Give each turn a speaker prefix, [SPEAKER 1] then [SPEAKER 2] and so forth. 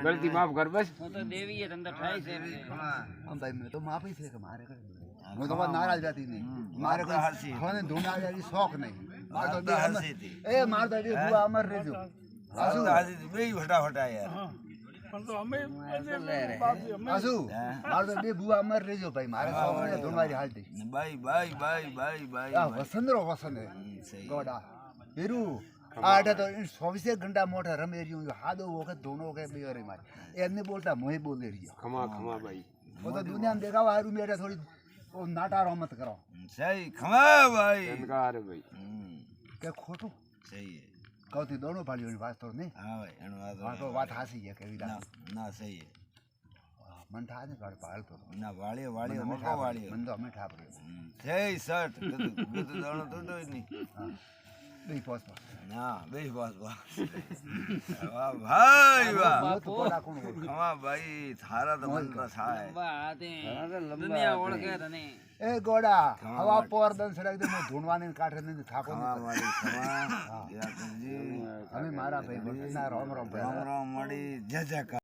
[SPEAKER 1] ગલતી માફ કર બસ
[SPEAKER 2] હું તો દેવી એ ધંધો થાય છે
[SPEAKER 3] આમ ભાઈ મેં તો માફી છે કે મારે હું તો નારાજ હતી નહીં મારે કોઈ ધૂના શોખ નહીં મારે તો બુઆ અમર રહેજો
[SPEAKER 4] બે ફટાફટા યાર
[SPEAKER 3] મારે તો બે બુઆ અમર રહેજો ભાઈ મારે શોખ નહીં ધૂનવારી હાલતી વસંદરો વસંદ ગોડા હીરું આઠે તો 24 ઘંટા મોટા રમે રહ્યું હાદો વખત ધોનો વખત બે રે મારે એમને બોલતા મોહે બોલે રહ્યો
[SPEAKER 1] ખમા ખમા ભાઈ
[SPEAKER 3] वो तो दुनिया में देखा हारू मेरा थोड़ी वो नाटा मत करो
[SPEAKER 4] सही खमा भाई
[SPEAKER 1] इनकार भाई
[SPEAKER 3] के खोटू
[SPEAKER 4] सही है
[SPEAKER 3] कहती दोनों फाड़ियों ની વાત તો નહીં
[SPEAKER 4] हां भाई एनो
[SPEAKER 3] વાત હાસી છે કેવી
[SPEAKER 4] ना सही है
[SPEAKER 3] मन था ने काढ पाल तो
[SPEAKER 4] ना वाळियो मको वाळियो
[SPEAKER 3] मन तो हमें ठाप रे
[SPEAKER 4] सही शर्ट गद दोनो टूटो नहीं
[SPEAKER 3] બે પોસ
[SPEAKER 4] ना बे बस वाह भाई वाह
[SPEAKER 3] તો કોડા કોણ
[SPEAKER 4] खमा भाई थारा तो मन तो छाए
[SPEAKER 2] દુનિયા ઓળખે તને
[SPEAKER 3] એ ગોડા હવા પોર દન સડાઈ દે ધૂણવાને કાઠે ને થાકો
[SPEAKER 4] खमा वाली खमा या जी
[SPEAKER 3] અમે મારા ભાઈ ભક્તિના રામ રામ
[SPEAKER 4] राम राम मड़ी जय जय